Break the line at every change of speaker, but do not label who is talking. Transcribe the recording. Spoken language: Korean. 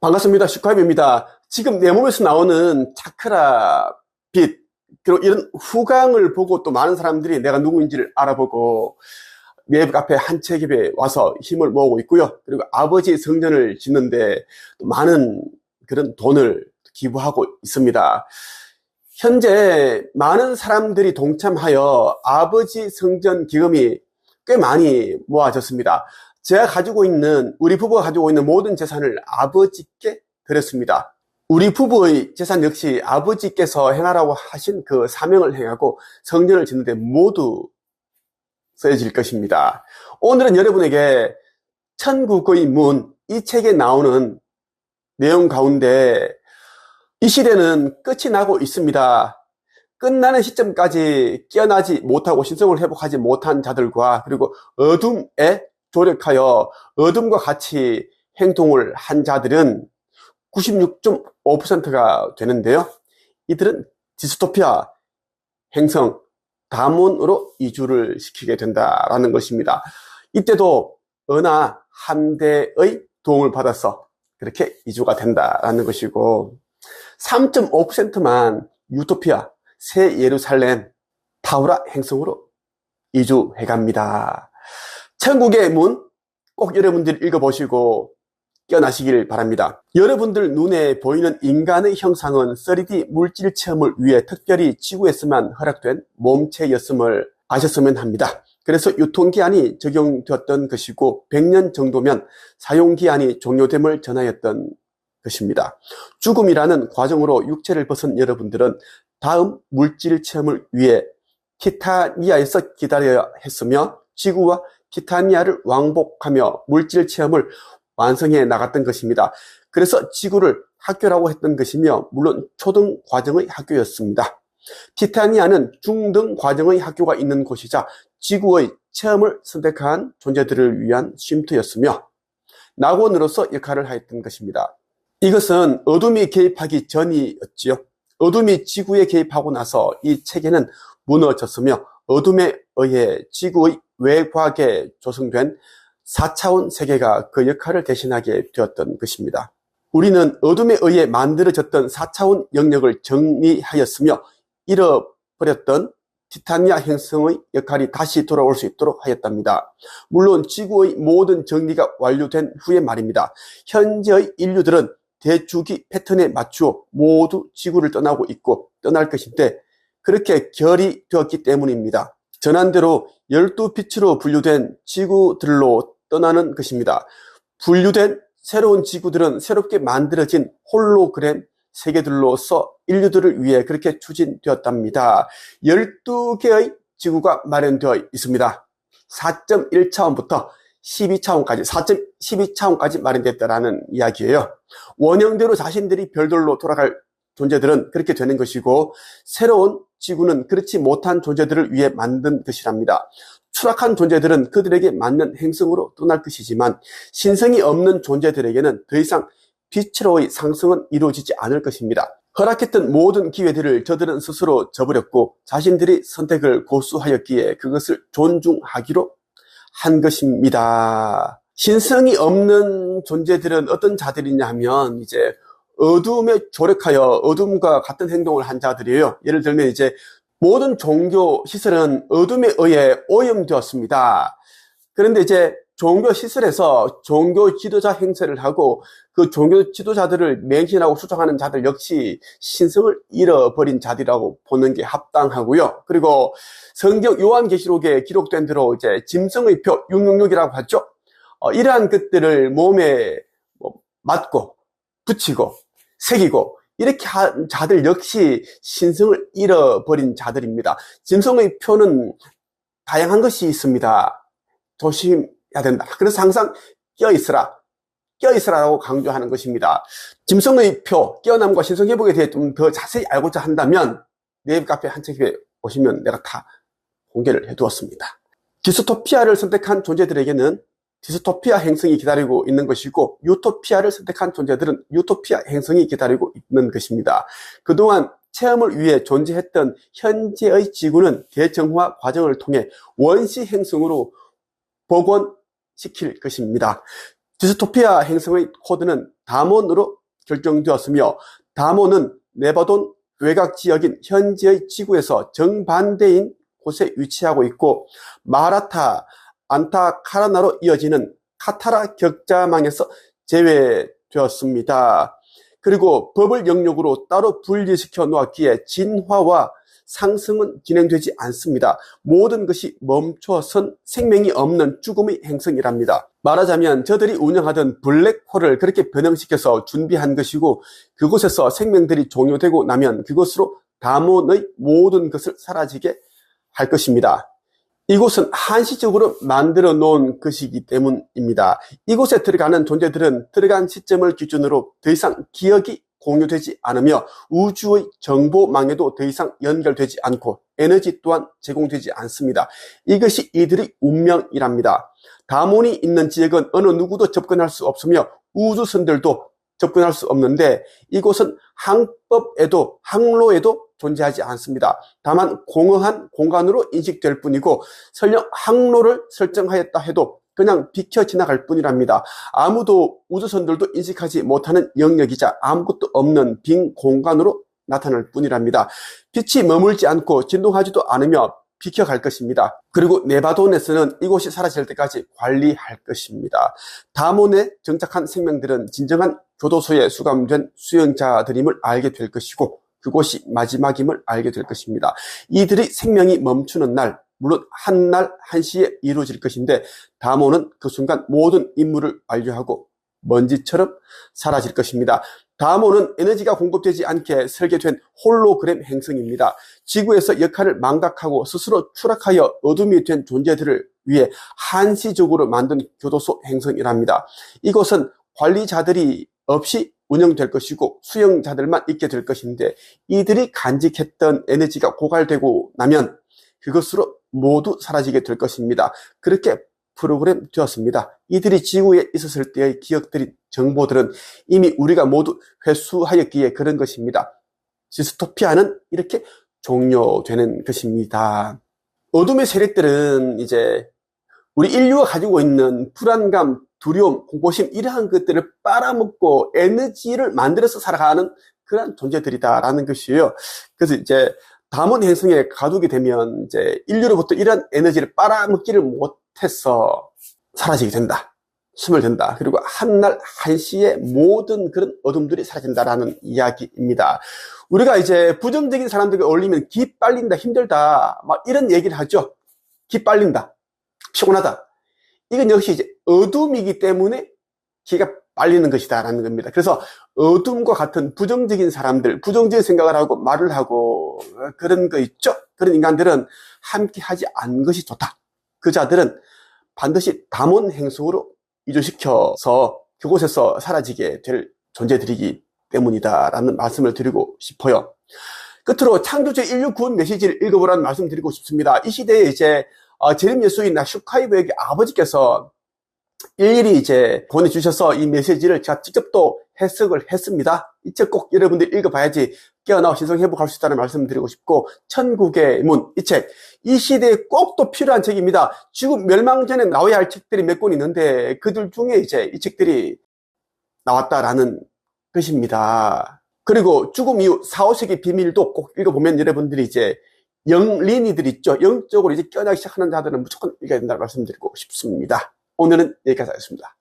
반갑습니다. 슈카입입니다. 지금 내 몸에서 나오는 차크라, 빛, 그리고 이런 후광을 보고 또 많은 사람들이 내가 누구인지를 알아보고 내 앞에 한 책에 와서 힘을 모으고 있고요. 그리고 아버지 성전을 짓는데 또 많은 그런 돈을 기부하고 있습니다. 현재 많은 사람들이 동참하여 아버지 성전 기금이 꽤 많이 모아졌습니다. 우리 부부가 가지고 있는 모든 재산을 아버지께 드렸습니다. 우리 부부의 재산 역시 아버지께서 행하라고 하신 그 사명을 행하고 성전을 짓는데 모두 쓰여질 것입니다. 오늘은 여러분에게 천국의 문, 이 책에 나오는 내용 가운데 이 시대는 끝이 나고 있습니다. 끝나는 시점까지 깨어나지 못하고 신성을 회복하지 못한 자들과 그리고 어둠에 조력하여 어둠과 같이 행동을 한 자들은 96.5%가 되는데요. 이들은 디스토피아, 행성, 다문으로 이주를 시키게 된다라는 것입니다. 이때도 은하 함대의 도움을 받아서 그렇게 이주가 된다라는 것이고 3.5%만 유토피아, 새 예루살렘, 타우라 행성으로 이주해 갑니다. 천국의 문 꼭 여러분들이 읽어보시고 깨어나시길 바랍니다. 여러분들 눈에 보이는 인간의 형상은 3D 물질 체험을 위해 특별히 지구에서만 허락된 몸체였음을 아셨으면 합니다. 그래서 유통기한이 적용되었던 것이고 100년 정도면 사용기한이 종료됨을 전하였던 것입니다. 죽음이라는 과정으로 육체를 벗은 여러분들은 다음 물질 체험을 위해 티타니아에서 기다려야 했으며 지구와 티타니아를 왕복하며 물질 체험을 완성해 나갔던 것입니다. 그래서 지구를 학교라고 했던 것이며 물론 초등 과정의 학교였습니다. 티타니아는 중등 과정의 학교가 있는 곳이자 지구의 체험을 선택한 존재들을 위한 쉼터였으며 낙원으로서 역할을 하였던 것입니다. 이것은 어둠이 개입하기 전이었지요. 어둠이 지구에 개입하고 나서 이 체계는 무너졌으며 어둠에 의해 지구의 외곽에 조성된 4차원 세계가 그 역할을 대신하게 되었던 것입니다. 우리는 어둠에 의해 만들어졌던 4차원 영역을 정리하였으며 잃어버렸던 티타니아 행성의 역할이 다시 돌아올 수 있도록 하였답니다. 물론 지구의 모든 정리가 완료된 후에 말입니다. 현재의 인류들은 대주기 패턴에 맞추어 모두 지구를 떠나고 있고 떠날 것인데 그렇게 결이 되었기 때문입니다. 전한대로 12빛으로 분류된 지구들로 떠나는 것입니다. 분류된 새로운 지구들은 새롭게 만들어진 홀로그램 세계들로서 인류들을 위해 그렇게 추진되었답니다. 12개의 지구가 마련되어 있습니다. 4.1차원부터 12차원까지, 4.12차원까지 마련됐다라는 이야기예요. 원형대로 자신들이 별들로 돌아갈 존재들은 그렇게 되는 것이고 새로운 지구는 그렇지 못한 존재들을 위해 만든 것이랍니다. 추락한 존재들은 그들에게 맞는 행성으로 떠날 것이지만 신성이 없는 존재들에게는 더 이상 빛으로의 상승은 이루어지지 않을 것입니다. 허락했던 모든 기회들을 저들은 스스로 저버렸고 자신들이 선택을 고수하였기에 그것을 존중하기로 한 것입니다. 신성이 없는 존재들은 어떤 자들이냐 하면 이제 어둠에 조력하여 어둠과 같은 행동을 한 자들이에요. 예를 들면 이제 모든 종교 시설은 어둠에 의해 오염되었습니다. 그런데 이제 종교 시설에서 종교 지도자 행세를 하고 그 종교 지도자들을 맹신하고 수장하는 자들 역시 신성을 잃어버린 자들이라고 보는 게 합당하고요. 그리고 성경 요한계시록에 기록된 대로 이제 짐승의 표 666이라고 하죠. 이러한 것들을 몸에 맞고 붙이고 새기고 이렇게 한 자들 역시 신성을 잃어버린 자들입니다. 짐승의 표는 다양한 것이 있습니다. 조심해야 된다. 그래서 항상 껴있으라라고 강조하는 것입니다. 짐승의 표, 깨어남과 신성 회복에 대해 좀 더 자세히 알고자 한다면 네이버 카페 한 책에 오시면 내가 다 공개를 해두었습니다. 디스토피아를 선택한 존재들에게는 디스토피아 행성이 기다리고 있는 것이고 유토피아를 선택한 존재들은 유토피아 행성이 기다리고 있는 것입니다. 그동안 체험을 위해 존재했던 현재의 지구는 대정화 과정을 통해 원시 행성으로 복원시킬 것입니다. 디스토피아 행성의 코드는 담원으로 결정되었으며, 담원은 네바돈 외곽 지역인 현재의 지구에서 정반대인 곳에 위치하고 있고, 마라타, 안타카라나로 이어지는 카타라 격자망에서 제외되었습니다. 그리고 법을 영역으로 따로 분리시켜 놓았기에 진화와 상승은 진행되지 않습니다. 모든 것이 멈춰선 생명이 없는 죽음의 행성이랍니다. 말하자면 저들이 운영하던 블랙홀을 그렇게 변형시켜서 준비한 것이고, 그곳에서 생명들이 종료되고 나면 그것으로 담원의 모든 것을 사라지게 할 것입니다. 이곳은 한시적으로 만들어 놓은 것이기 때문입니다. 이곳에 들어가는 존재들은 들어간 시점을 기준으로 더 이상 기억이 공유되지 않으며 우주의 정보망에도 더 이상 연결되지 않고 에너지 또한 제공되지 않습니다. 이것이 이들의 운명이랍니다. 담원이 있는 지역은 어느 누구도 접근할 수 없으며 우주선들도 접근할 수 없는데, 이곳은 항법에도 항로에도 존재하지 않습니다. 다만 공허한 공간으로 인식될 뿐이고, 설령 항로를 설정하였다 해도 그냥 비켜 지나갈 뿐이랍니다. 아무도 우주선들도 인식하지 못하는 영역이자 아무것도 없는 빈 공간으로 나타날 뿐이랍니다. 빛이 머물지 않고 진동하지도 않으며 비켜갈 것입니다. 그리고 네바돈에서는 이곳이 사라질 때까지 관리할 것입니다. 담원에 정착한 생명들은 진정한 교도소에 수감된 수용자들임을 알게 될 것이고, 그곳이 마지막임을 알게 될 것입니다. 이들의 생명이 멈추는 날, 물론 한 날 한시에 이루어질 것인데, 담원은 그 순간 모든 임무를 완료하고 먼지처럼 사라질 것입니다. 담원은 에너지가 공급되지 않게 설계된 홀로그램 행성입니다. 지구에서 역할을 망각하고 스스로 추락하여 어둠이 된 존재들을 위해 한시적으로 만든 교도소 행성이랍니다. 이곳은 관리자들이 없이 운영될 것이고 수용자들만 있게 될 것인데, 이들이 간직했던 에너지가 고갈되고 나면 그것으로 모두 사라지게 될 것입니다. 그렇게 프로그램 되었습니다. 이들이 지구에 있었을 때의 기억들인 정보들은 이미 우리가 모두 회수하였기에 그런 것입니다. 디스토피아는 이렇게 종료되는 것입니다. 어둠의 세력들은 이제 우리 인류가 가지고 있는 불안감, 두려움, 공포심, 이러한 것들을 빨아먹고 에너지를 만들어서 살아가는 그런 존재들이다라는 것이에요. 그래서 이제 담원 행성에 가두게 되면 이제 인류로부터 이런 에너지를 빨아먹지를 못해서 사라지게 된다. 숨을 든다. 그리고 한날 한시에 모든 그런 어둠들이 사라진다라는 이야기입니다. 우리가 이제 부정적인 사람들과 어울리면 기 빨린다, 힘들다, 막 이런 얘기를 하죠. 기 빨린다, 피곤하다. 이건 역시 이제 어둠이기 때문에 기가 빨리는 것이다라는 겁니다. 그래서 어둠과 같은 부정적인 사람들, 부정적인 생각을 하고 말을 하고 그런 거 있죠? 그런 인간들은 함께 하지 않는 것이 좋다. 그 자들은 반드시 담원 행성으로 이주시켜서 그곳에서 사라지게 될 존재들이기 때문이다라는 말씀을 드리고 싶어요. 끝으로 창조주 인류 구원 메시지를 읽어보라는 말씀을 드리고 싶습니다. 이 시대에 이제 재림 예수인 슈카이브에게 아버지께서 일일이 이제 보내주셔서 이 메시지를 제가 직접 또 해석을 했습니다. 이 책 꼭 여러분들 읽어봐야지 깨어나고 신성회복할 수 있다는 말씀을 드리고 싶고, 천국의 문, 이 책, 이 시대에 꼭 또 필요한 책입니다. 지금 멸망 전에 나와야 할 책들이 몇 권 있는데 그들 중에 이제 이 책들이 나왔다라는 것입니다. 그리고 죽음 이후 4, 5세기 비밀도 꼭 읽어보면 여러분들이 이제 영린이들 있죠. 영적으로 이제 깨어나기 시작하는 자들은 무조건 읽어야 된다고 말씀드리고 싶습니다. 오늘은 여기까지 하겠습니다.